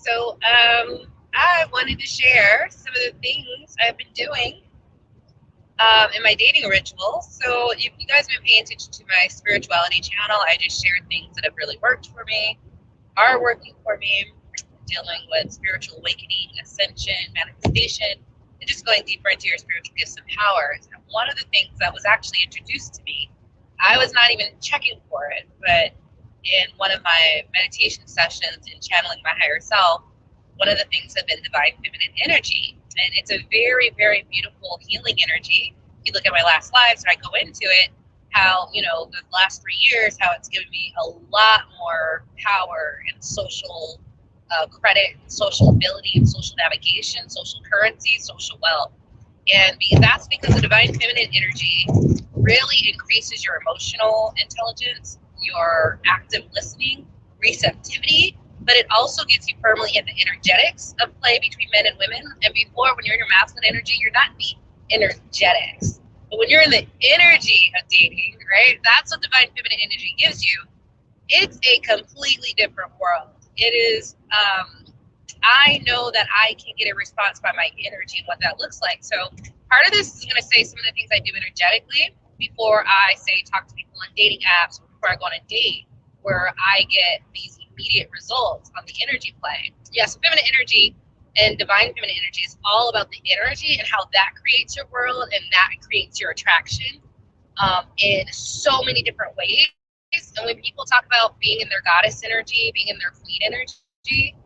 I wanted to share some of the things I've been doing in my dating rituals. So if you guys have been paying attention to my spirituality channel, I just shared things that have really worked for me, are working for me, dealing with spiritual awakening, ascension, manifestation, and just going deeper into your spiritual gifts and powers. And one of the things that was actually introduced to me, I was not even checking for it, but in one of my meditation sessions in channeling my higher self, one of the things have been divine feminine energy. And it's a very, very beautiful healing energy. If you look at my last lives, or I go into it, how, the last 3 years, how it's given me a lot more power and social credit, and social ability, and social navigation, social currency, social wealth. And that's because the divine feminine energy really increases your emotional intelligence, your active listening, receptivity, but it also gets you firmly in the energetics of play between men and women. And before, when you're in your masculine energy, you're not in the energetics. But when you're in the energy of dating, right, that's what divine feminine energy gives you. It's a completely different world. It is, I know that I can get a response by my energy and what that looks like. So part of this is going to say some of the things I do energetically before I say talk to people on dating apps, or before I go on a date, where I get these immediate results on the energy play. Yes, feminine energy and divine feminine energy is all about the energy and how that creates your world and that creates your attraction in so many different ways. And when people talk about being in their goddess energy, being in their queen energy,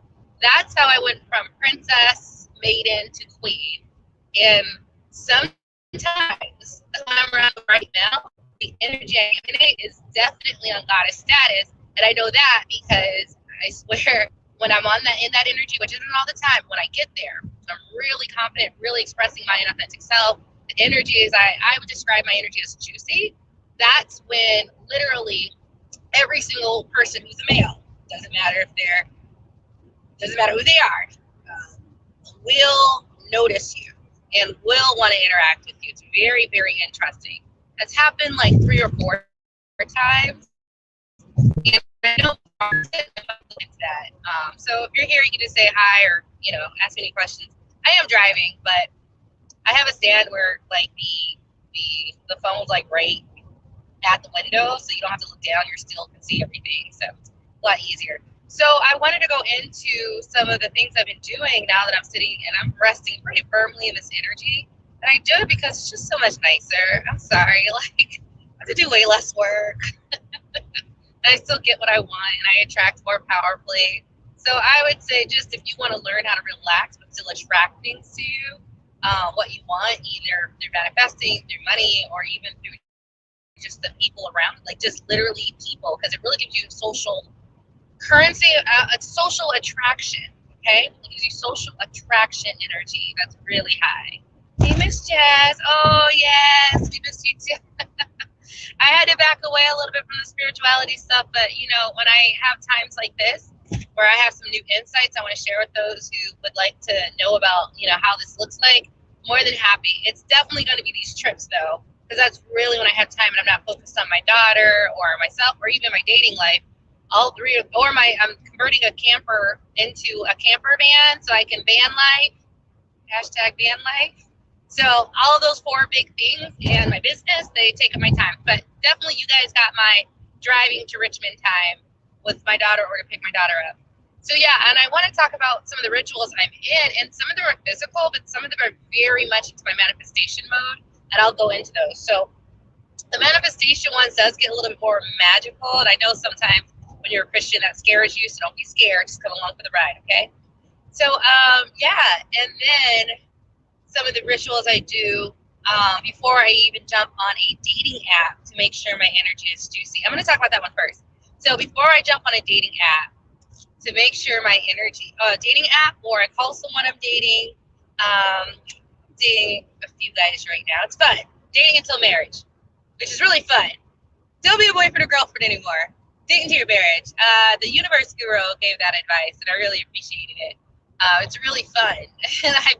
that's how I went from princess, maiden to queen. And sometimes when I'm around right now, the energy I emanate is definitely on goddess status. And I know that because I swear when I'm in that energy, which isn't all the time, when I get there, I'm really confident, really expressing my authentic self. The energy is, I would describe my energy as juicy. That's when literally every single person who's a male, doesn't matter who they are, will notice you and will want to interact with you. It's very, very interesting. That's happened like 3 or 4 times. And I know that. So if you're here, you can just say hi or, ask me any questions. I am driving, but I have a stand where like the phone's like right at the window, so you don't have to look down. You still can see everything, so it's a lot easier. So I wanted to go into some of the things I've been doing now that I'm sitting and I'm resting pretty firmly in this energy. And I do it because it's just so much nicer. I'm sorry, like I have to do way less work. I still get what I want and I attract more powerfully. So I would say just if you want to learn how to relax but still attract things to you, what you want, either through manifesting, through money, or even through just the people around, like just literally people, because it really gives you social currency, social attraction, okay? It gives you social attraction energy that's really high. Hey, Miss Jazz. Oh, yes, we missed you too. I had to back away a little bit from the spirituality stuff, but, when I have times like this, where I have some new insights I want to share with those who would like to know about, how this looks like, more than happy. It's definitely going to be these trips, though, because that's really when I have time and I'm not focused on my daughter or myself or even my dating life. All three, I'm converting a camper into a camper van so I can van life, #van life. So all of those 4 big things and my business, they take up my time. But definitely you guys got my driving to Richmond time with my daughter or to pick my daughter up. So yeah, and I want to talk about some of the rituals I'm in, and some of them are physical, but some of them are very much into my manifestation mode, and I'll go into those. So the manifestation ones does get a little bit more magical, and I know sometimes when you're a Christian that scares you, so don't be scared, just come along for the ride, okay? So yeah, and then some of the rituals I do before I even jump on a dating app to make sure my energy is juicy. I'm going to talk about that one first. So before I jump on a dating app, to make sure my energy, dating app, or I call someone I'm dating, dating a few guys right now. It's fun. Dating until marriage, which is really fun. Don't be a boyfriend or girlfriend anymore. Date into your marriage. The universe guru gave that advice, and I really appreciated it. It's really fun, and I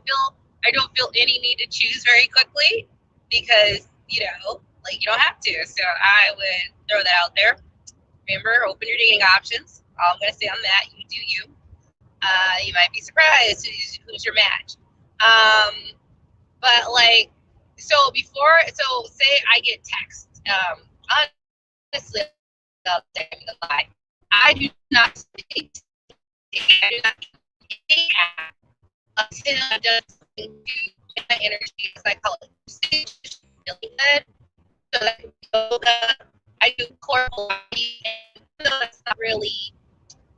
don't feel any need to choose very quickly because you don't have to. So I would throw that out there. Remember, open your dating options. All I'm gonna say on that, you do you. You might be surprised who's your match. But like, so say I get text. Honestly, I'll tell you a lie. I do not date. I do not date until I've done something to my energy, as I call it, really good. So that yoga, I do core Pilates, and that's not really.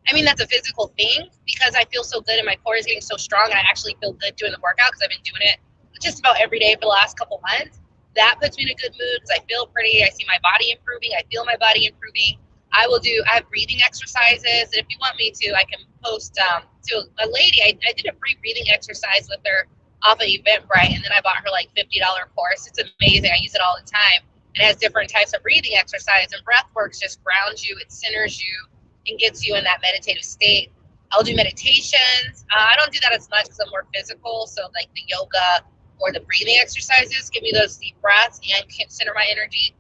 I mean, that's a physical thing because I feel so good and my core is getting so strong and I actually feel good doing the workout because I've been doing it just about every day for the last couple months. That puts me in a good mood because I feel pretty. I see my body improving. I feel my body improving. I have breathing exercises. And if you want me to, I can post to a lady. I did a free breathing exercise with her off of Eventbrite, and then I bought her like $50 course. It's amazing. I use it all the time. It has different types of breathing exercise, and breath works just grounds you. It centers you and gets you in that meditative state. I'll do meditations. I don't do that as much because I'm more physical. So like the yoga or the breathing exercises give me those deep breaths and can center my energy.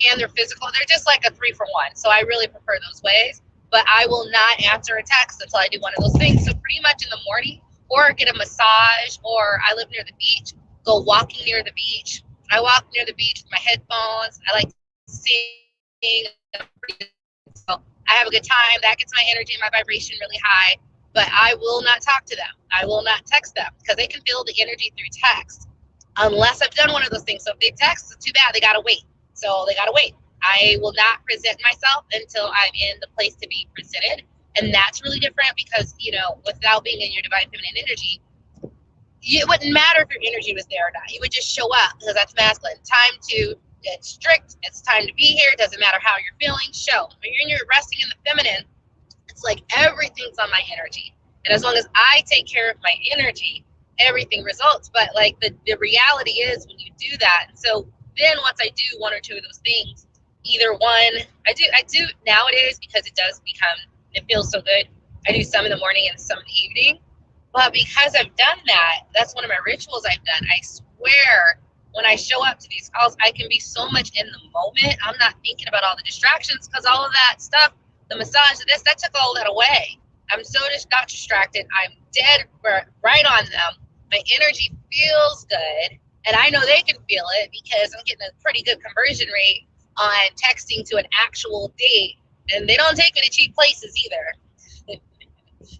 And they're physical. They're just like a 3-for-1. So I really prefer those ways. But I will not answer a text until I do one of those things. So pretty much in the morning, or get a massage, or I live near the beach, go walking near the beach. I walk near the beach with my headphones. I like sing. So I have a good time. That gets my energy and my vibration really high. But I will not talk to them. I will not text them because they can feel the energy through text unless I've done one of those things. So if they text, it's too bad. They got to wait. So they got to wait. I will not present myself until I'm in the place to be presented. And that's really different because, without being in your divine feminine energy, it wouldn't matter if your energy was there or not. You would just show up because that's masculine. Time to get strict. It's time to be here. It doesn't matter how you're feeling. Show. When you're resting in the feminine, it's like everything's on my energy. And as long as I take care of my energy, everything results. But like the reality is when you do that. So then once I do one or two of those things, either one, I do nowadays because it feels so good. I do some in the morning and some in the evening. But because I've done that, that's one of my rituals I've done. I swear, when I show up to these calls, I can be so much in the moment. I'm not thinking about all the distractions because all of that stuff, the massage, that took all that away. I'm so just not distracted. I'm dead right on them. My energy feels good. And I know they can feel it because I'm getting a pretty good conversion rate on texting to an actual date. And they don't take me to cheap places either.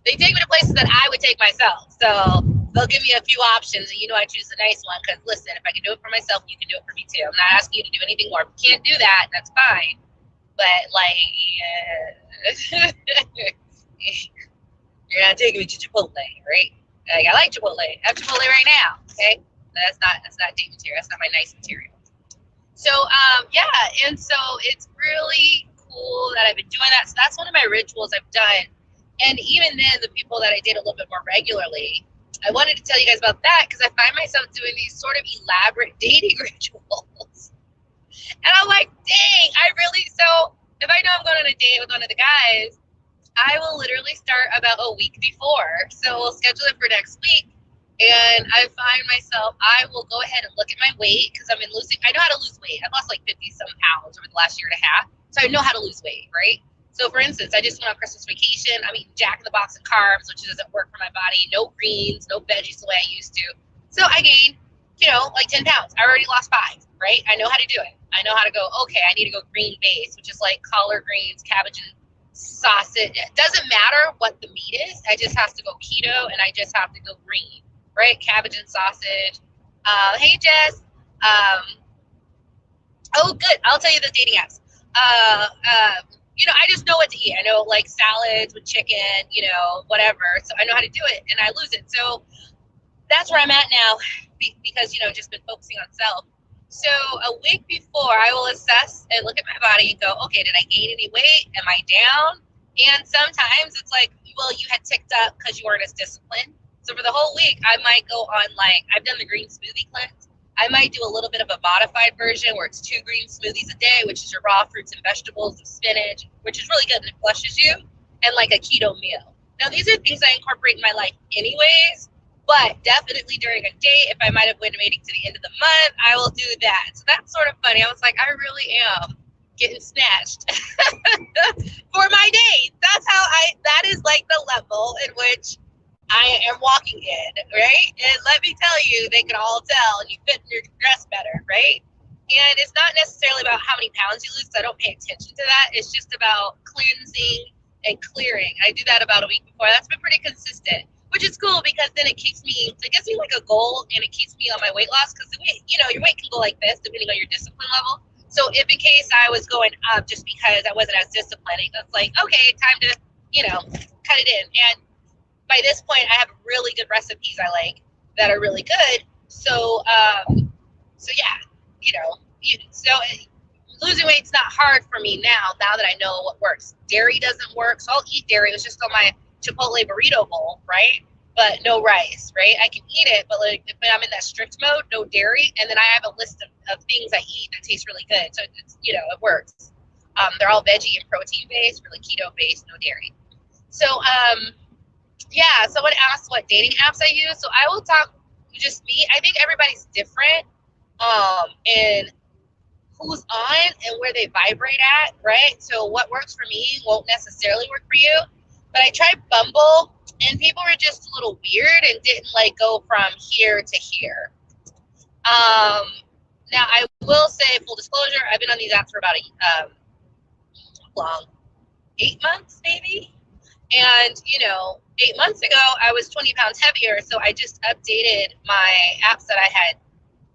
They take me to places that I would take myself. So they'll give me a few options, and I choose the nice one because, listen, if I can do it for myself, you can do it for me too. I'm not asking you to do anything more. If you can't do that, that's fine. But, you're not taking me to Chipotle, right? Like, I like Chipotle. I have Chipotle right now, okay? That's not date material. That's not my nice material. So, and so it's really cool that I've been doing that. So that's one of my rituals I've done. And even then, the people that I date a little bit more regularly, I wanted to tell you guys about that because I find myself doing these sort of elaborate dating rituals. And I'm like, dang, so if I know I'm going on a date with one of the guys, I will literally start about a week before. So we'll schedule it for next week. And I find myself, I will go ahead and look at my weight because I know how to lose weight. I've lost like 50 some pounds over the last year and a half. So I know how to lose weight, right? So for instance, I just went on Christmas vacation. I'm eating Jack in the Box and carbs, which doesn't work for my body. No greens, no veggies the way I used to. So I gained, like 10 pounds. I already lost 5, right? I know how to do it. I know how to go, okay, I need to go green base, which is like collard greens, cabbage, and sausage. It doesn't matter what the meat is. I just have to go keto and I just have to go green, right? Cabbage and sausage. Hey, Jess. Oh, good. I'll tell you the dating apps. I just know what to eat. I know like salads with chicken, whatever. So I know how to do it and I lose it. So that's where I'm at now because, just been focusing on self. So a week before I will assess and look at my body and go, okay, did I gain any weight? Am I down? And sometimes it's like, well, you had ticked up because you weren't as disciplined. So for the whole week, I might go on I've done the green smoothie cleanse. I might do a little bit of a modified version where it's 2 green smoothies a day, which is your raw fruits and vegetables, and spinach, which is really good and it flushes you, and like a keto meal. Now, these are things I incorporate in my life anyways, but definitely during a date, if I might have been waiting to the end of the month, I will do that. So that's sort of funny. I was like, I really am getting snatched for my date. That is like the level in which I am walking in, right? And let me tell you, they can all tell, and you fit in your dress better, right? And it's not necessarily about how many pounds you lose, 'cause I don't pay attention to that. It's just about cleansing and clearing. I do that about a week before. That's been pretty consistent, which is cool because then it gives me like a goal, and it keeps me on my weight loss, because the weight, your weight can go like this depending on your discipline level. So if in case I was going up just because I wasn't as disciplined, it's like, okay, time to, cut it in. And by this point, I have really good recipes I like that are really good. So yeah, so losing weight's not hard for me now that I know what works. Dairy doesn't work, so I'll eat dairy. It was just on my Chipotle burrito bowl, right? But no rice, right? I can eat it, but like if I'm in that strict mode, no dairy. And then I have a list of things I eat that taste really good. So it's, it works. They're all veggie and protein based, really keto based, no dairy. So, yeah, someone asked what dating apps I use. So I will talk just me. I think everybody's different in who's on and where they vibrate at, right? So what works for me won't necessarily work for you. But I tried Bumble, and people were just a little weird and didn't like go from here to here. Now I will say, full disclosure, I've been on these apps for about long, 8 months maybe. And 8 months ago I was 20 pounds heavier, so I just updated my apps that I had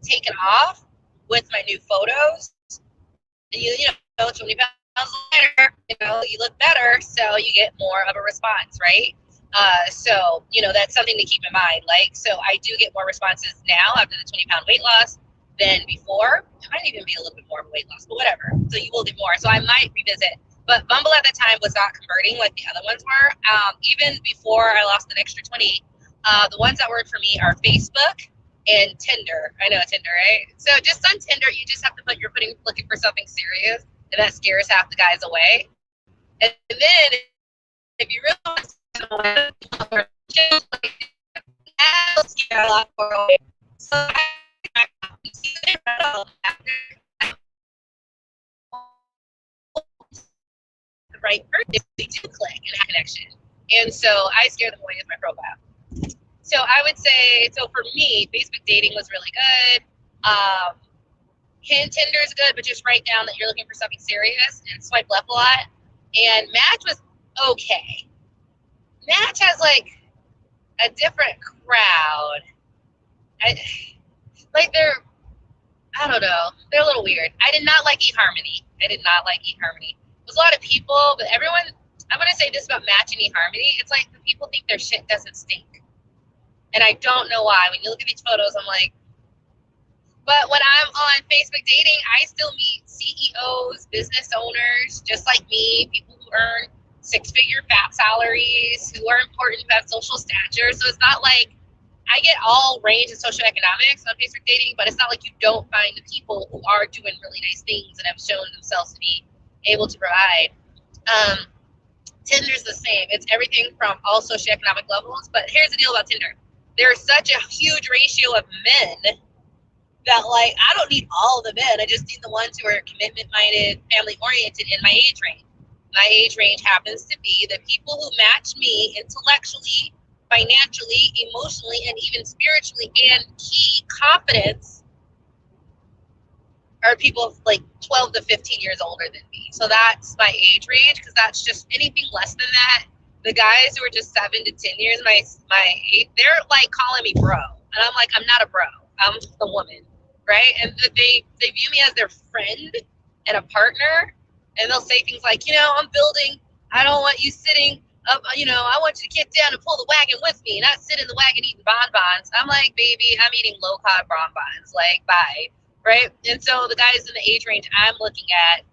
taken off with my new photos. And you know, 20 pounds later, you look better, so you get more of a response, right? So that's something to keep in mind. Like, so I do get more responses now after the 20-pound weight loss than before. It might even be a little bit more of a weight loss, but whatever. So you will get more. So I might revisit. But Bumble at the time was not converting like the other ones were. Even before I lost an extra 20, the ones that work for me are Facebook and Tinder. I know Tinder, right? So just on Tinder, you just have to looking for something serious, and that scares half the guys away. And then if you really want someone, that'll scare a lot more away. So the right person, they do click and have connection. And so I scare them away with my profile. So I would say, so for me, Facebook dating was really good. Tinder is good, but just write down that you're looking for something serious and swipe left a lot. And Match was okay. Match has like a different crowd. I don't know. They're a little weird. I did not like eHarmony. It was a lot of people, but everyone, I'm going to say this about Match and eHarmony. It's like the people think their shit doesn't stink. And I don't know why. When you look at these photos, I'm like, but when I'm on Facebook dating, I still meet CEOs, business owners, just like me, people who earn six-figure fat salaries, who are important, who have social stature. So it's not like I get all range of socioeconomics on Facebook dating, but it's not like you don't find the people who are doing really nice things and have shown themselves to be able to provide. Tinder's the same. It's everything from all socioeconomic levels. But here's the deal about Tinder. There's such a huge ratio of men that, like, I don't need all the men. I just need the ones who are commitment-minded, family-oriented in my age range. My age range happens to be the people who match me intellectually, financially, emotionally, and even spiritually, and key confidence are people like 12 to 15 years older than me. So that's my age range, because that's just anything less than that. The guys who are just 7 to 10 years, my age, they're like calling me bro. And I'm like, I'm not a bro. I'm a woman, right? And they view me as their friend and a partner. And they'll say things like, I'm building, I don't want you sitting up, I want you to get down and pull the wagon with me, not sit in the wagon eating bonbons. I'm like, baby, I'm eating low-carb bonbons. Like, bye. Right? And so the guys in the age range I'm looking at,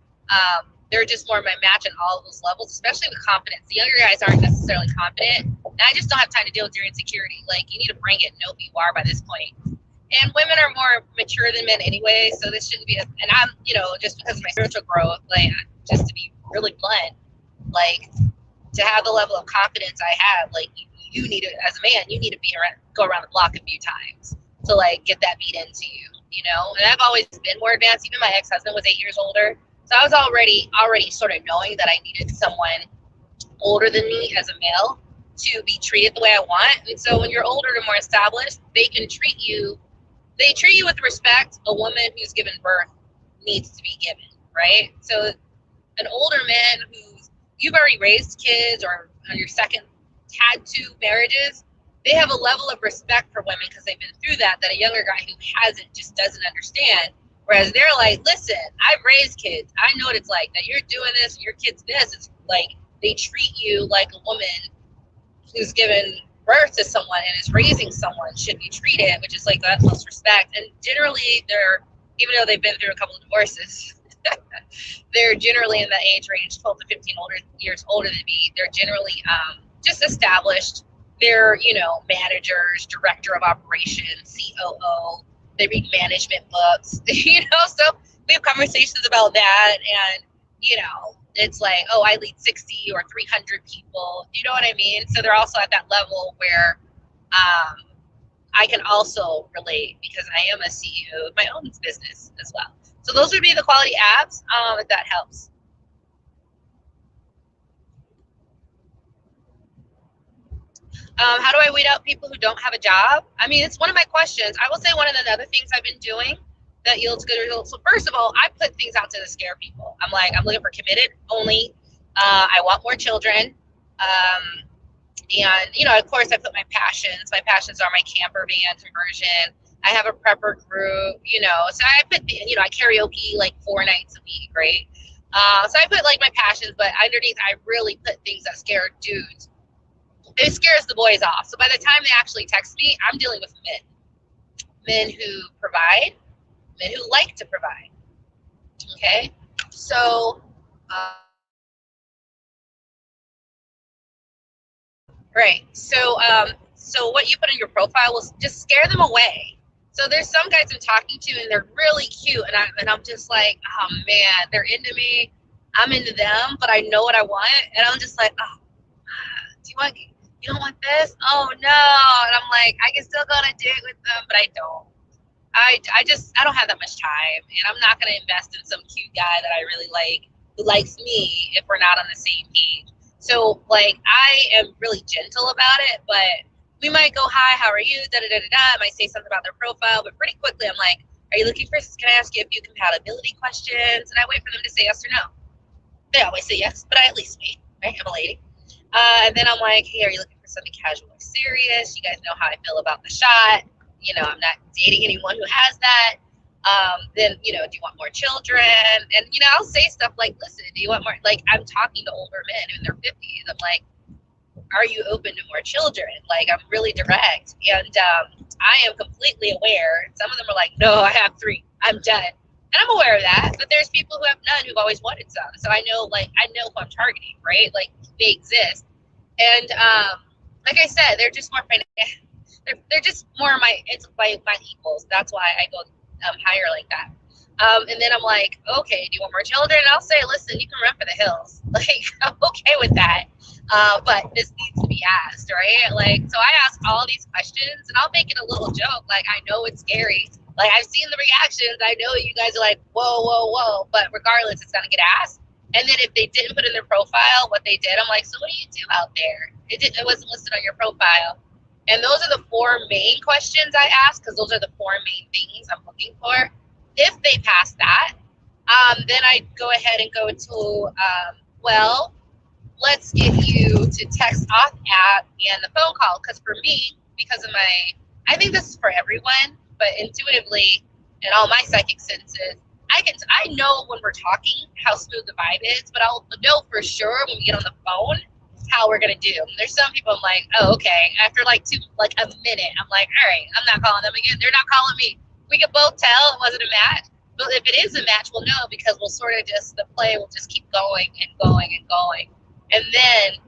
they're just more of my match on all of those levels, especially with confidence. The younger guys aren't necessarily confident, and I just don't have time to deal with your insecurity. Like, you need to bring it and know who you are by this point. And women are more mature than men anyway, so this shouldn't be and I'm, just because of my spiritual growth, like, just to be really blunt, like, to have the level of confidence I have, like, you need to, as a man, you need to go around the block a few times to, like, get that beat into you, And I've always been more advanced. Even my ex-husband was 8 years older. So I was already sort of knowing that I needed someone older than me as a male to be treated the way I want. And so when you're older and more established, they treat you with the respect a woman who's given birth needs to be given, right? So an older man you've already raised kids or on your second had two marriages, they have a level of respect for women because they've been through that a younger guy who hasn't just doesn't understand. Whereas they're like, listen, I've raised kids. I know what it's like that you're doing this and your kid's this. It's like they treat you like a woman who's given birth to someone and is raising someone should be treated, which is like the utmost respect. And generally even though they've been through a couple of divorces, they're generally in that age range, 12 to 15 years older than me. They're generally just established. They're, managers, director of operations, COO. They read management books, so we have conversations about that. And, it's like, oh, I lead 60 or 300 people. You know what I mean? So they're also at that level where I can also relate because I am a CEO of my own business as well. So those would be the quality apps, if that helps. How do I weed out people who don't have a job? I mean, it's one of my questions. I will say one of the other things I've been doing that yields good results. So first of all, I put things out to scare people. I'm like, I'm looking for committed only. I want more children. And, of course, I put my passions. My passions are my camper van conversion. I have a prepper group, so I put, I karaoke like 4 nights a week, right? So I put like my passions, but underneath I really put things that scare dudes. It scares the boys off. So by the time they actually text me, I'm dealing with men who provide, men who like to provide. Okay. So, right. So what you put in your profile will just scare them away. So there's some guys I'm talking to and they're really cute and I'm just like, oh man, they're into me. I'm into them, but I know what I want. And I'm just like, oh, you don't want this? Oh no. And I'm like, I can still go on a date with them, but I don't. I don't have that much time and I'm not going to invest in some cute guy that I really like who likes me if we're not on the same page. So like I am really gentle about it, but we might go, hi, how are you? Da da da da da. I might say something about their profile, but pretty quickly I'm like, are you looking for, can I ask you a few compatibility questions? And I wait for them to say yes or no. They always say yes, but I at least wait, right? I'm a lady. And then I'm like, hey, are you looking for something casual or serious? You guys know how I feel about the shot. I'm not dating anyone who has that. Then, do you want more children? And, I'll say stuff like, listen, do you want more? Like, I'm talking to older men in their 50s. I'm like, are you open to more children? Like, I'm really direct. And I am completely aware. Some of them are like, no, I have 3. I'm done. And I'm aware of that. But there's people who have none who've always wanted some. So I know who I'm targeting, right? Like, they exist. And like I said, they're just more financial. They're just more my equals. That's why I go higher like that. And then I'm like, okay, do you want more children? And I'll say, listen, you can run for the hills. Like, I'm okay with that. But this needs to be asked, right? Like, so I ask all these questions and I'll make it a little joke. Like, I know it's scary. Like, I've seen the reactions. I know you guys are like, whoa, whoa, whoa. But regardless, it's going to get asked. And then if they didn't put in their profile what they did, I'm like, so what do you do out there? It wasn't listed on your profile. And those are the 4 main questions I ask because those are the 4 main things I'm looking for. If they pass that, then I go ahead and go to, well, let's get you to text off app and the phone call. Because for me, because of I think this is for everyone, but intuitively and all my psychic senses, I know when we're talking how smooth the vibe is, but I'll know for sure when we get on the phone how we're gonna do. There's some people I'm like, oh, okay. After like a minute, I'm like, all right, I'm not calling them again. They're not calling me. We can both tell it wasn't a match. But if it is a match, we'll know because we'll sort of the play will just keep going and going and going. And then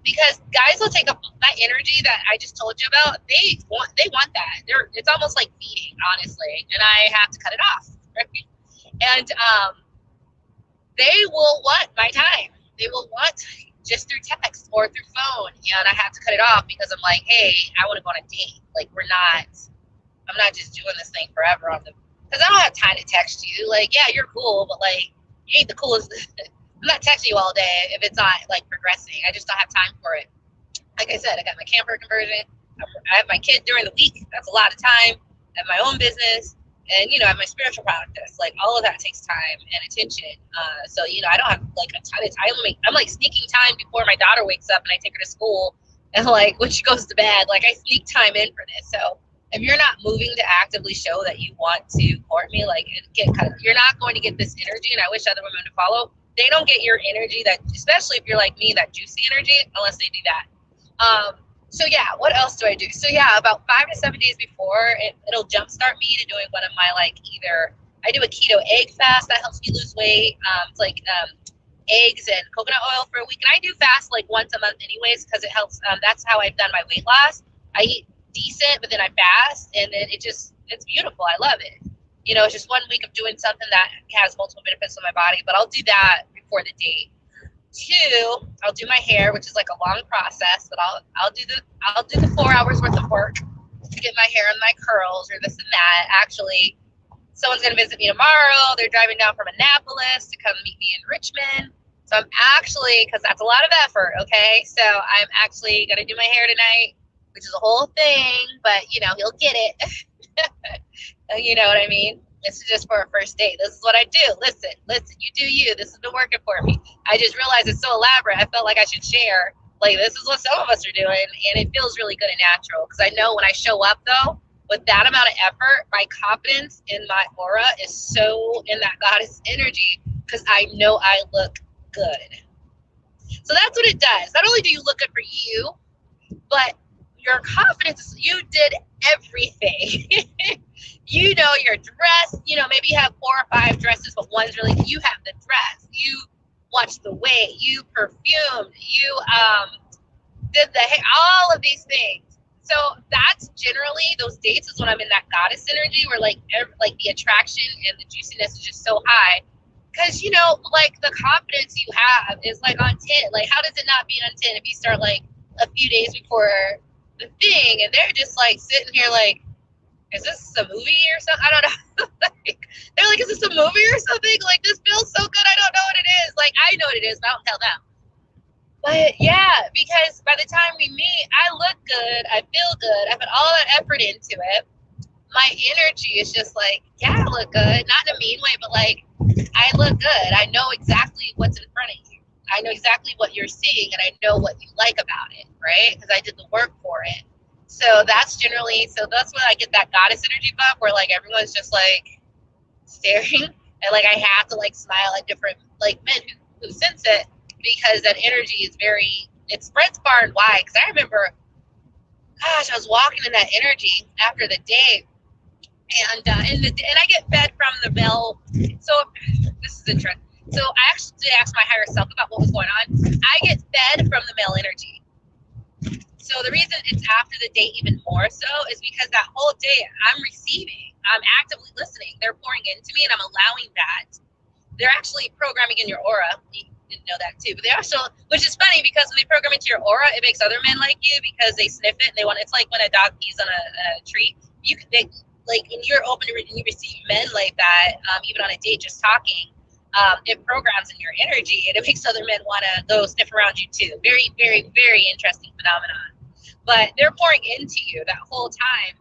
because guys will take up that energy that I just told you about, they want that. It's almost like feeding, honestly. And I have to cut it off. Right? And they will want my time. They will want just through text or through phone. And I have to cut it off because I'm like, hey, I want to go on a date. Like I'm not just doing this thing forever because I don't have time to text you. Like, yeah, you're cool, but like, you ain't the coolest. I'm not texting you all day if it's not like progressing. I just don't have time for it. Like I said, I got my camper conversion. I have my kid during the week. That's a lot of time. I have my own business. And, I have my spiritual practice. Like, all of that takes time and attention. So, I don't have, like, a ton of time. I'm, like, sneaking time before my daughter wakes up and I take her to school. And, like, when she goes to bed, like, I sneak time in for this. So, if you're not moving to actively show that you want to court me, like, you're not going to get this energy. And I wish other women to follow. They don't get your energy, that, especially if you're like me, that juicy energy, unless they do that. So yeah, what else do I do? So yeah, about 5 to 7 days before, it'll jumpstart me to doing one of my, like, either I do a keto egg fast that helps me lose weight. It's like eggs and coconut oil for a week, and I do fast like once a month anyways because it helps. That's how I've done my weight loss. I eat decent, but then I fast, and then it's beautiful. I love it. It's just 1 week of doing something that has multiple benefits on my body, but I'll do that before the date. 2, I'll do my hair, which is like a long process, but I'll do the 4 hours worth of work to get my hair and my curls or this and that. Actually, someone's gonna visit me tomorrow. They're driving down from Annapolis to come meet me in Richmond. So I'm actually, because that's a lot of effort, okay? So I'm actually gonna do my hair tonight, which is a whole thing, but he'll get it. You know what I mean? This is just for a first date. This is what I do. Listen, you do you. This has been working for me. I just realized it's so elaborate. I felt like I should share. Like, this is what some of us are doing, and it feels really good and natural. Because I know when I show up, though, with that amount of effort, my confidence in my aura is so in that goddess energy because I know I look good. So that's what it does. Not only do you look good for you, but your confidence, you did everything. Your dress, maybe you have 4 or 5 dresses, but one's really, you have the dress, you watched the weight, you perfumed, you did the hair, all of these things. So that's generally, those dates is when I'm in that goddess energy where like the attraction and the juiciness is just so high. Because, like the confidence you have is like on 10. Like, how does it not be on 10 if you start like a few days before the thing and they're just like sitting here like, is this a movie or something? I don't know. They're like, is this a movie or something? Like, this feels so good. I don't know what it is. Like, I know what it is, but I don't tell them. But yeah, because by the time we meet, I look good. I feel good. I put all that effort into it. My energy is just like, yeah, I look good. Not in a mean way, but like, I look good. I know exactly what's in front of you. I know exactly what you're seeing, and I know what you like about it, right? Because I did the work for it. So that's when I get that goddess energy bump where like everyone's just like staring and like I have to like smile at different like men who sense it because that energy is it spreads far and wide. Because I remember, gosh, I was walking in that energy after the date and I get fed from the male. So this is interesting. So I actually asked my higher self about what was going on. I get fed from the male energy. So the reason it's after the date even more so is because that whole day I'm receiving, I'm actively listening. They're pouring into me and I'm allowing that. They're actually programming in your aura. You didn't know that too, but they also, which is funny because when they program into your aura, it makes other men like you because they sniff it and they want. It's like when a dog pees on a tree. And you're open to and you receive men like that, even on a date, just talking. It programs in your energy and it makes other men want to go sniff around you too. Very, very, very interesting phenomenon. But they're pouring into you that whole time.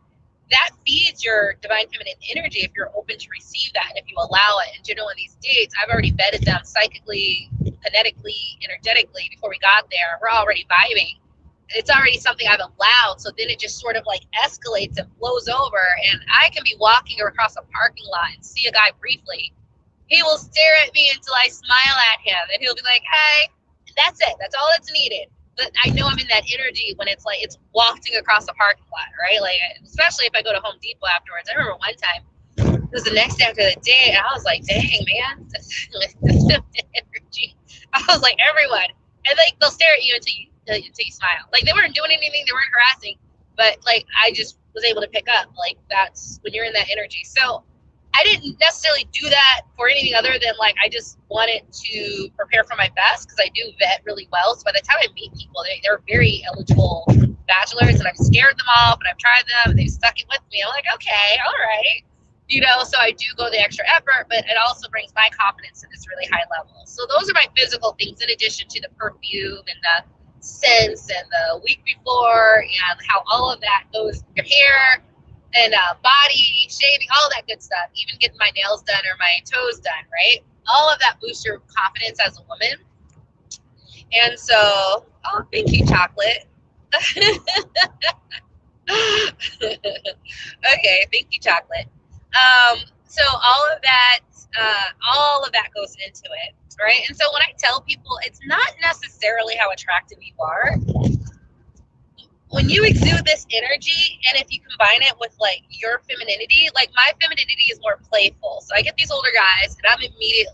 That feeds your divine feminine energy if you're open to receive that and if you allow it. And on these dates, I've already vetted them psychically, kinetically, energetically before we got there. We're already vibing. It's already something I've allowed. So then it just sort of like escalates and blows over. And I can be walking across a parking lot and see a guy briefly. He will stare at me until I smile at him. And he'll be like, hey, that's it. That's all that's needed. But I know I'm in that energy when it's like it's wafting across the parking lot, right? Like, especially if I go to Home Depot afterwards. I remember one time, it was the next day after the day, and I was like, dang, man, that's energy. I was like, everyone. And like, they'll stare at you until you smile. Like, they weren't doing anything, they weren't harassing, but like, I just was able to pick up. Like, that's when you're in that energy. So I didn't necessarily do that for anything other than like I just wanted to prepare for my best because I do vet really well. So by the time I meet people, they're very eligible bachelors, and I've scared them off and I've tried them and they've stuck it with me. I'm like, okay, all right, So I do go the extra effort, but it also brings my confidence to this really high level. So those are my physical things in addition to the perfume and the since and the week before and how all of that goes, your hair and body, shaving, all that good stuff, even getting my nails done or my toes done, right? All of that boosts your confidence as a woman. And so, oh, thank you, chocolate. Okay, thank you, chocolate. So all of that goes into it, right? And so when I tell people, it's not necessarily how attractive you are. When you exude this energy, and if you combine it with like your femininity, like my femininity is more playful. So I get these older guys, and I'm immediately.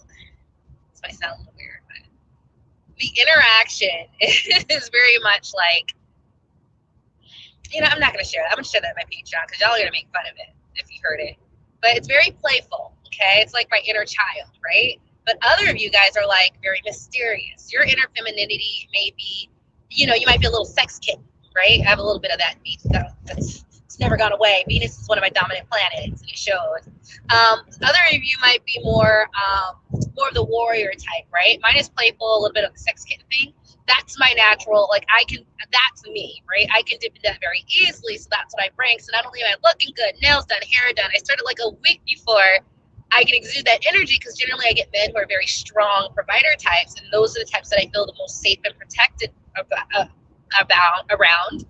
This might sound a little weird, but the interaction is very much like, you know, I'm not going to share that. I'm going to share that in my Patreon because y'all are going to make fun of it if you heard it. But it's very playful, okay? It's like my inner child, right? But other of you guys are like very mysterious. Your inner femininity may be, you know, you might be a little sex kitten, right? I have a little bit of that in me. It's never gone away. Venus is one of my dominant planets, and it shows. Other of you might be more of the warrior type, right? Mine is playful, a little bit of the sex kitten thing. That's my natural, like that's me, right? I can dip into that very easily, so that's what I bring. So not only am I looking good, nails done, hair done, I started like a week before I can exude that energy because generally I get men who are very strong provider types, and those are the types that I feel the most safe and protected around.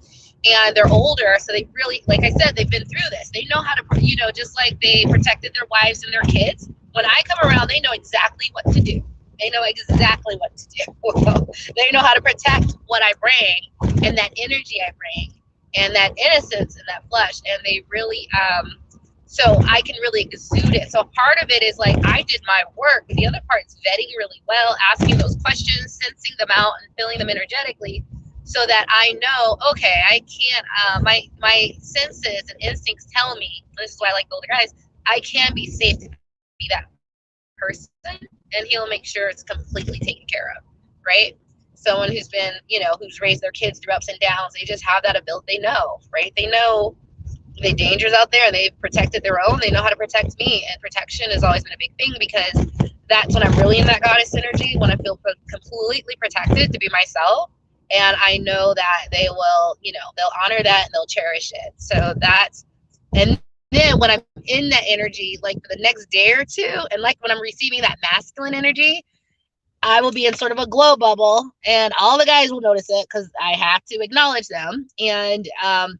And they're older, so they really, like I said, they've been through this. They know how to, you know, just like they protected their wives and their kids. When I come around, they know exactly what to do. They know exactly what to do. They know how to protect what I bring and that energy I bring and that innocence and that flesh. And they really, so I can really exude it. So part of it is like I did my work, but the other part is vetting really well, asking those questions, sensing them out, and feeling them energetically, so that I know, okay, I can't. My senses and instincts tell me. This is why I like the older guys. I can be safe to be that person, and he'll make sure it's completely taken care of, right? Someone who's been, you know, who's raised their kids through ups and downs, they just have that ability. They know, right? They know the dangers out there, and they've protected their own. They know how to protect me, and protection has always been a big thing because that's when I'm really in that goddess energy, when I feel completely protected to be myself. And I know that they will, you know, they'll honor that and they'll cherish it. So that's, and then when I'm in that energy, like for the next day or two, and like when I'm receiving that masculine energy, I will be in sort of a glow bubble, and all the guys will notice it because I have to acknowledge them. And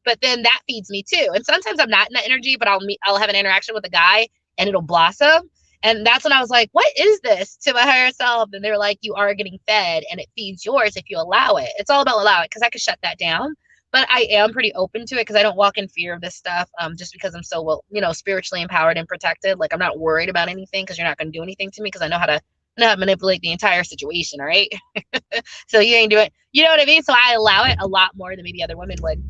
but then that feeds me too. And sometimes I'm not in that energy, but I'll have an interaction with a guy, and it'll blossom. And that's when I was like, what is this to my higher self? And they're like, you are getting fed, and it feeds yours if you allow it. It's all about allow it, because I could shut that down. But I am pretty open to it because I don't walk in fear of this stuff, just because I'm so, well, you know, spiritually empowered and protected. Like, I'm not worried about anything because you're not going to do anything to me, because I know how to not manipulate the entire situation, all right? So you ain't doing, you know what I mean? So I allow it a lot more than maybe other women would.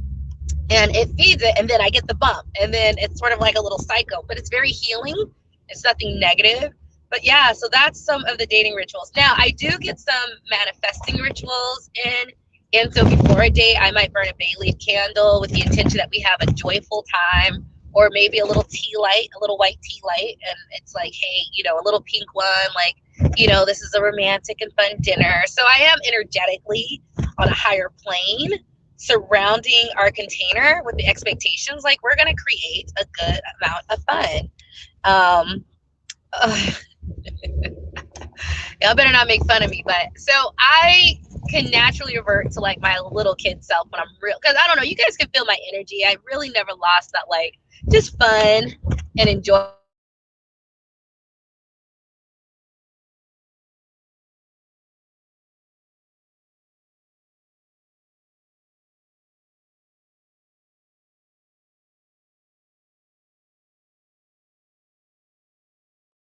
And it feeds it, and then I get the bump, and then it's sort of like a little cycle, but it's very healing. It's nothing negative. But yeah, so that's some of the dating rituals. Now, I do get some manifesting rituals in. And so before a date, I might burn a bay leaf candle with the intention that we have a joyful time, or maybe a little tea light, a little white tea light. And it's like, hey, you know, a little pink one, like, you know, this is a romantic and fun dinner. So I am energetically on a higher plane surrounding our container with the expectations, like we're going to create a good amount of fun. Y'all better not make fun of me, but so I can naturally revert to like my little kid self when I'm real, because I don't know, you guys can feel my energy. I really never lost that, like, just fun and enjoy.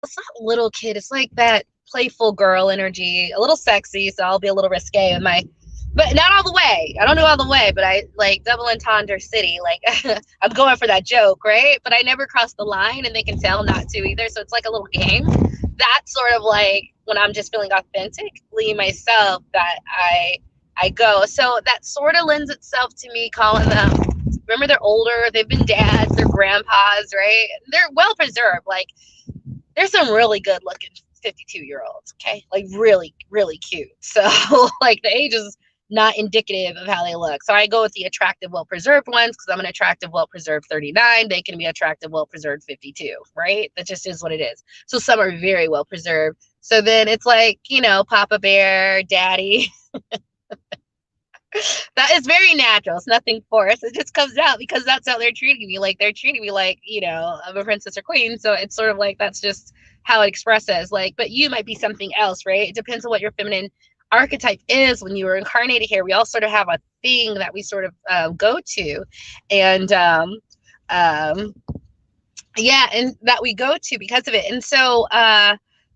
It's not little kid, it's like that playful girl energy, a little sexy, so I'll be a little risque with my, but not all the way. I don't do all the way, but I like double entendre city, like I'm going for that joke, right? But I never cross the line, and they can tell not to either, so it's like a little game. That's sort of like when I'm just feeling authentically myself, that I go. So that sort of lends itself to me calling them, remember, they're older, they've been dads, they're grandpas, right? They're well preserved. Like, there's some really good looking 52-year-olds, okay? Like really, really cute. So like the age is not indicative of how they look. So I go with the attractive, well-preserved ones because I'm an attractive, well-preserved 39. They can be attractive, well-preserved 52, right? That just is what it is. So some are very well-preserved. So then it's like, you know, Papa Bear, Daddy. That is very natural. It's nothing forced. It just comes out because that's how they're treating me. Like they're treating me like, you know, I'm a princess or queen. So it's sort of like that's just how it expresses. Like, but you might be something else, right? It depends on what your feminine archetype is when you were incarnated here. We all sort of have a thing that we sort of go to, and yeah, and that we go to because of it. And so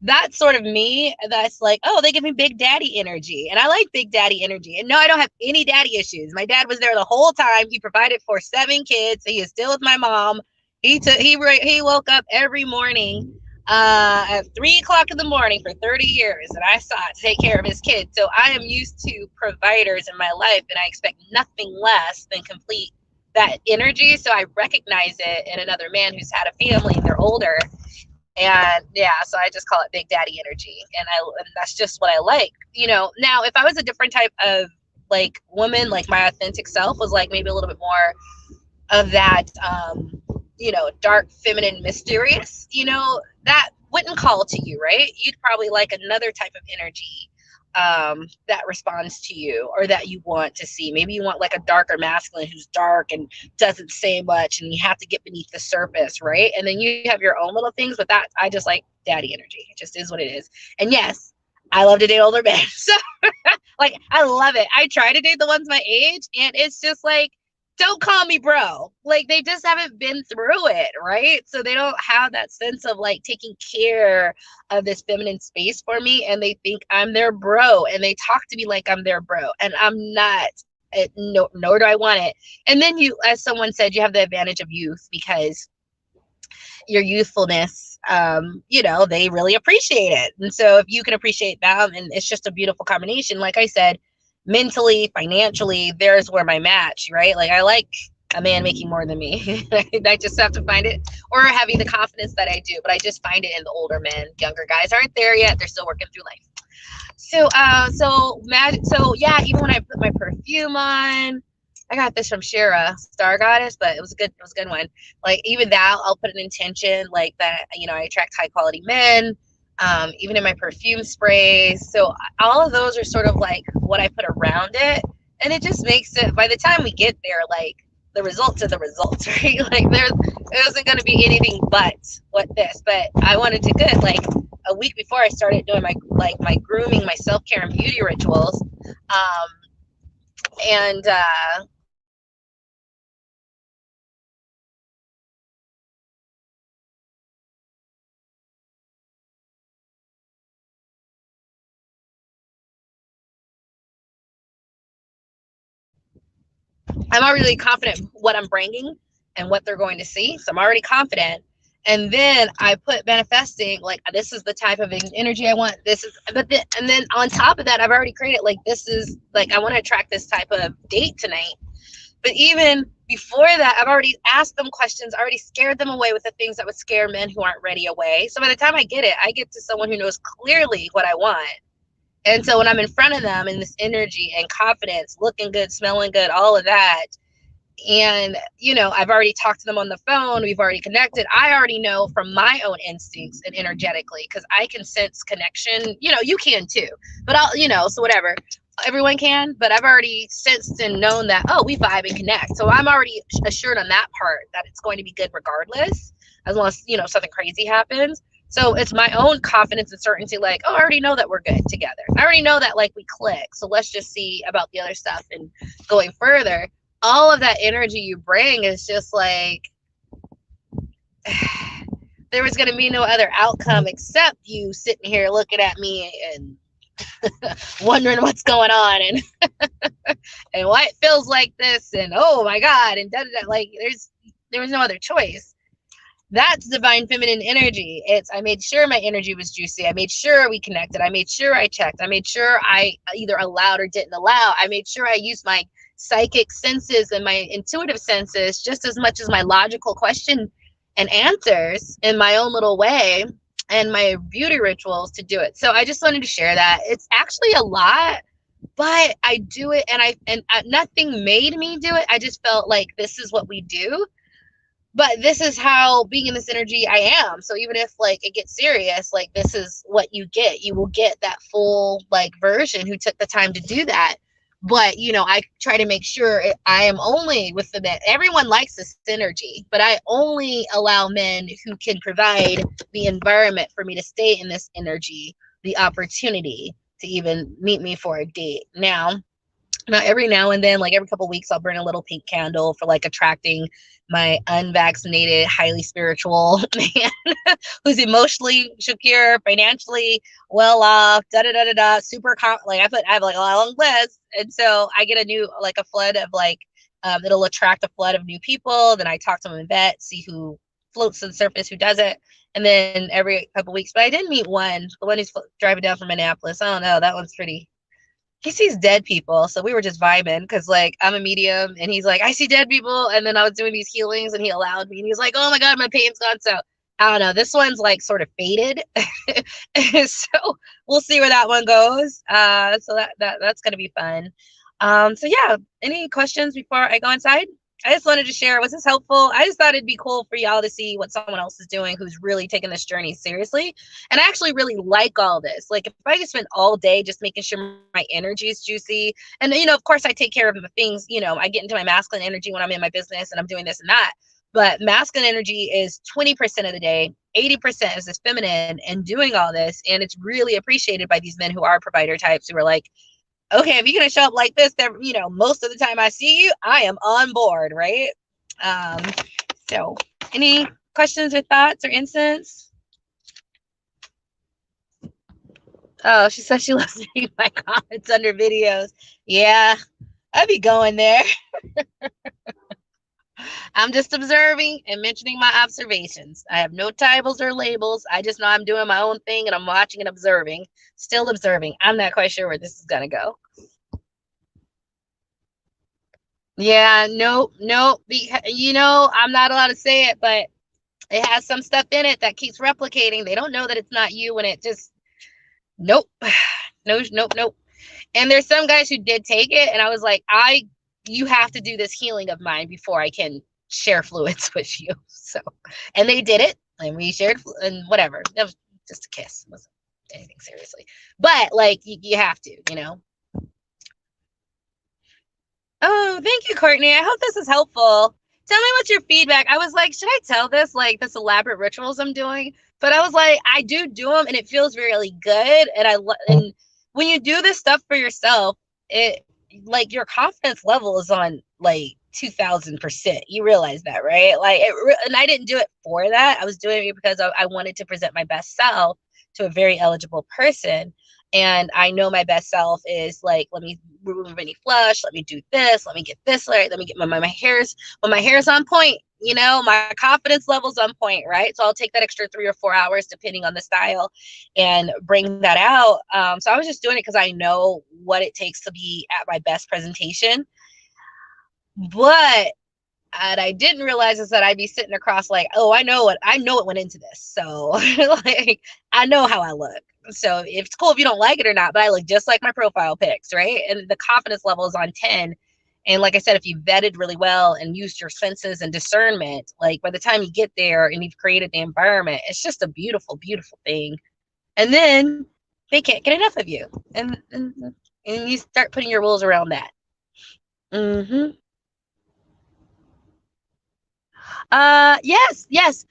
that's sort of me. That's like, oh, they give me big daddy energy, and I like big daddy energy. And no, I don't have any daddy issues. My dad was there the whole time. He provided for 7 kids. He is still with my mom. He woke up every morning at 3 o'clock in the morning for 30 years, and I saw it to take care of his kids. So I am used to providers in my life, and I expect nothing less than complete that energy. So I recognize it in another man who's had a family and they're older. And yeah, so I just call it big daddy energy. And that's just what I like. You know, now if I was a different type of like woman, like my authentic self was like maybe a little bit more of that you know, dark, feminine, mysterious, you know, that wouldn't call to you, right? You'd probably like another type of energy that responds to you or that you want to see. Maybe you want like a darker masculine who's dark and doesn't say much and you have to get beneath the surface, right? And then you have your own little things, but that I just like daddy energy. It just is what it is. And yes, I love to date older men. So like I love it. I try to date the ones my age and it's just like don't call me bro. Like they just haven't been through it, right? So they don't have that sense of like taking care of this feminine space for me, and they think I'm their bro, and they talk to me like I'm their bro, and I'm not. No, nor do I want it. And then you, as someone said, you have the advantage of youth because your youthfulness, you know, they really appreciate it. And so if you can appreciate them, and it's just a beautiful combination. Like I said, mentally, financially, there's where my match, right? Like I like a man making more than me. I just have to find it, or having the confidence that I do. But I just find it in the older men. Younger guys aren't there yet. They're still working through life. So yeah, even when I put my perfume on, I got this from Shira, Star Goddess, but it was a good one. Like even that, I'll put an intention like that, you know, I attract high quality men, even in my perfume sprays. So all of those are sort of like what I put around it. And it just makes it, by the time we get there, like the results are the results, right? Like there isn't going to be anything but what this, but I wanted to good, like a week before I started doing my grooming, my self-care and beauty rituals. And I'm already confident what I'm bringing and what they're going to see. So I'm already confident. And then I put manifesting, like, this is the type of energy I want. This is, and then on top of that, I've already created, like, this is, like, I want to attract this type of date tonight. But even before that, I've already asked them questions, already scared them away with the things that would scare men who aren't ready away. So by the time I get it, I get to someone who knows clearly what I want. And so when I'm in front of them in this energy and confidence, looking good, smelling good, all of that, and you know, I've already talked to them on the phone, we've already connected, I already know from my own instincts and energetically, because I can sense connection. You know, you can too, but I'll, you know, so whatever, everyone can, but I've already sensed and known that, oh, we vibe and connect. So I'm already assured on that part that it's going to be good regardless, as long as, you know, something crazy happens. So it's my own confidence and certainty, like, oh, I already know that we're good together. I already know that, like, we click. So let's just see about the other stuff and going further. All of that energy you bring is just like, there was going to be no other outcome except you sitting here looking at me and wondering what's going on and and why it feels like this and oh my god and da, da, da. Like there was no other choice. That's divine feminine energy. It's, I made sure my energy was juicy. I made sure we connected. I made sure I checked. I made sure I either allowed or didn't allow. I made sure I used my psychic senses and my intuitive senses just as much as my logical question and answers in my own little way, and my beauty rituals to do it. So I just wanted to share that. It's actually a lot but I do it, and nothing made me do it. I just felt like this is what we do. But this is how, being in this energy, I am. So even if like it gets serious, like this is what you get. You will get that full like version who took the time to do that. But you know, I try to make sure I am only with the men. Everyone likes this energy, but I only allow men who can provide the environment for me to stay in this energy, the opportunity to even meet me for a date. Now every now and then, like every couple of weeks, I'll burn a little pink candle for like attracting my unvaccinated, highly spiritual man who's emotionally secure, financially well off, da da da da da, like I have like a long list, and so I get a flood of like it'll attract a flood of new people. Then I talk to them in vet, see who floats to the surface, who doesn't, and then every couple of weeks. But I did meet the one who's driving down from Minneapolis. I don't know, that one's pretty. He sees dead people, so we were just vibing because like I'm a medium, and he's like, I see dead people, and then I was doing these healings, and he allowed me, and he's like, oh my god, my pain's gone. So I don't know, this one's like sort of faded. So we'll see where that one goes. So that's gonna be fun. So yeah, any questions before I go inside? I just wanted to share. Was this helpful? I just thought it'd be cool for y'all to see what someone else is doing who's really taking this journey seriously. And I actually really like all this. Like if I just spend all day just making sure my energy is juicy, and you know, of course I take care of the things, you know, I get into my masculine energy when I'm in my business and I'm doing this and that. But masculine energy is 20% of the day, 80% is this feminine and doing all this. And it's really appreciated by these men who are provider types who are like, okay, if you're gonna show up like this, then you know, most of the time I see you, I am on board, right? Um, so any questions or thoughts or insights? Oh, she said she loves reading my comments under videos. Yeah, I'd be going there. I'm just observing and mentioning my observations. I have no titles or labels. I just know I'm doing my own thing and I'm watching and observing, still observing. I'm not quite sure where this is gonna go. Yeah, nope, nope. You know, I'm not allowed to say it, but it has some stuff in it that keeps replicating. They don't know that it's not you, and it just, nope, no, nope, nope. And there's some guys who did take it, and I was like, you have to do this healing of mine before I can share fluids with you. So, and they did it, and we shared, and whatever. It was just a kiss. It wasn't anything seriously, but like you have to, you know. Oh, thank you, Courtney. I hope this is helpful. Tell me what's your feedback. I was like, should I tell this, like this elaborate rituals I'm doing? But I was like, I do them, and it feels really good. And when you do this stuff for yourself, it like your confidence level is on like 2000%. You realize that, right? Like, and I didn't do it for that. I was doing it because I wanted to present my best self to a very eligible person. And I know my best self is like, let me remove any flush, let me do this, let me get this right, let me get my hair's when my hair's on point, you know, my confidence level's on point, right? So I'll take that extra 3 or 4 hours depending on the style and bring that out. So I was just doing it because I know what it takes to be at my best presentation. But and I didn't realize is that I'd be sitting across like, oh, I know what went into this. So like I know how I look. So it's cool if you don't like it or not, but I look just like my profile pics, right? And the confidence level is on 10. And like I said, if you vetted really well and used your senses and discernment, like by the time you get there and you've created the environment, it's just a beautiful, beautiful thing. And then they can't get enough of you. And you start putting your rules around that. Mm-hmm. Yes, yes.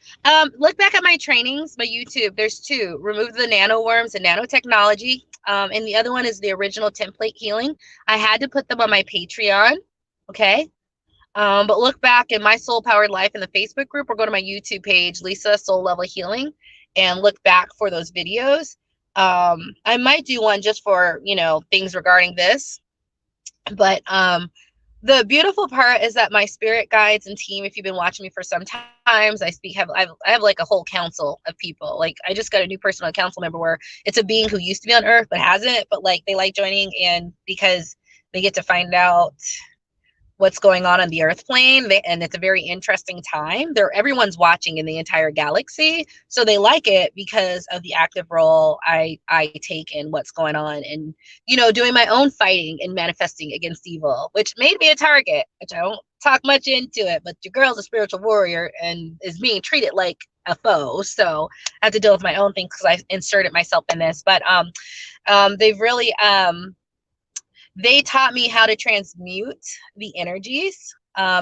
Look back at my trainings, my YouTube. There's two: remove the nanoworms and nanotechnology. And the other one is the original template healing. I had to put them on my Patreon. Okay. But look back in my soul powered life in the Facebook group, or go to my YouTube page, Lisa Soul Level Healing, and look back for those videos. I might do one just for, you know, things regarding this, but the beautiful part is that my spirit guides and team, if you've been watching me for some times, I have like a whole council of people. Like I just got a new personal council member where it's a being who used to be on earth but hasn't, but like they like joining, and because they get to find out what's going on the earth plane, and it's a very interesting time. Everyone's watching in the entire galaxy, so they like it because of the active role I take in what's going on, and doing my own fighting and manifesting against evil, which made me a target, which I don't talk much into it, but your girl's a spiritual warrior and is being treated like a foe, so I have to deal with my own things because I inserted myself in this. But they've really they taught me how to transmute the energies.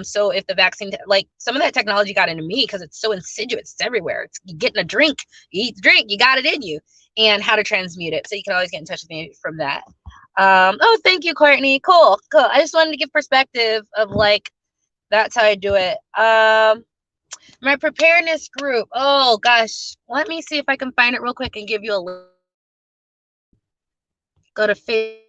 So if the vaccine, like some of that technology got into me because it's so insidious, it's everywhere. You get in a drink, you eat the drink, you got it in you, and how to transmute it. So you can always get in touch with me from that. Oh, thank you, Courtney. Cool. I just wanted to give perspective of like, that's how I do it. My preparedness group. Oh gosh, let me see if I can find it real quick and give you a link. Go to Facebook.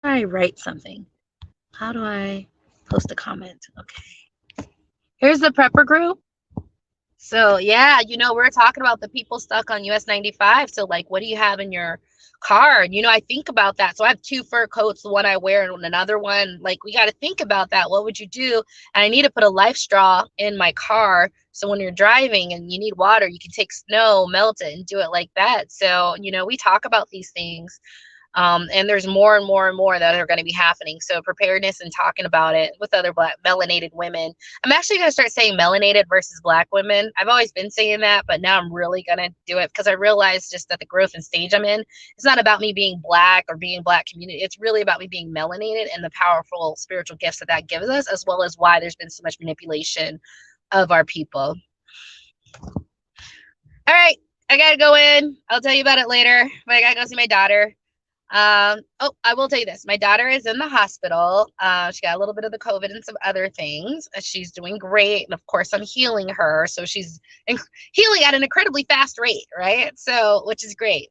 I write something. How do I post a comment? Okay. Here's the prepper group. So yeah, we're talking about the people stuck on US 95. So like, what do you have in your car? I think about that. So I have two fur coats, the one I wear and another one. Like, we got to think about that. What would you do? And I need to put a life straw in my car. So when you're driving and you need water, you can take snow, melt it, and do it like that. So, we talk about these things. And there's more and more and more that are going to be happening. So preparedness and talking about it with other Black melanated women. I'm actually going to start saying melanated versus Black women. I've always been saying that, but now I'm really going to do it because I realized just that the growth and stage I'm in, it's not about me being Black or being Black community. It's really about me being melanated and the powerful spiritual gifts that that gives us, as well as why there's been so much manipulation of our people. All right, I got to go in. I'll tell you about it later, but I got to go see my daughter. Oh, I will tell you this. My daughter is in the hospital. She got a little bit of the COVID and some other things. She's doing great. And of course, I'm healing her. So she's healing at an incredibly fast rate, right? So, which is great.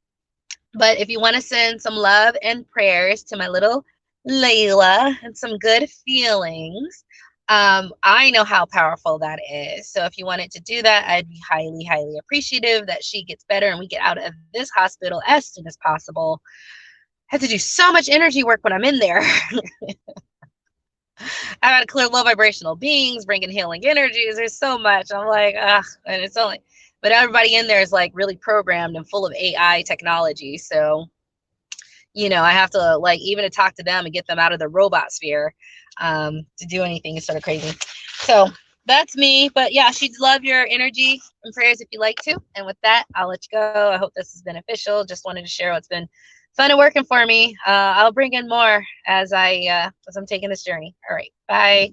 But if you want to send some love and prayers to my little Layla and some good feelings, I know how powerful that is. So if you wanted to do that, I'd be highly, highly appreciative that she gets better and we get out of this hospital as soon as possible. I have to do so much energy work when I'm in there. I got to clear low vibrational beings, bringing healing energies. There's so much. I'm like, and it's only, but everybody in there is like really programmed and full of AI technology. So, I have to like, even to talk to them and get them out of the robot sphere to do anything is sort of crazy. So that's me. But yeah, she'd love your energy and prayers if you like to. And with that, I'll let you go. I hope this is beneficial. Just wanted to share what's been fun and working for me. I'll bring in more as I'm taking this journey. All right. Bye.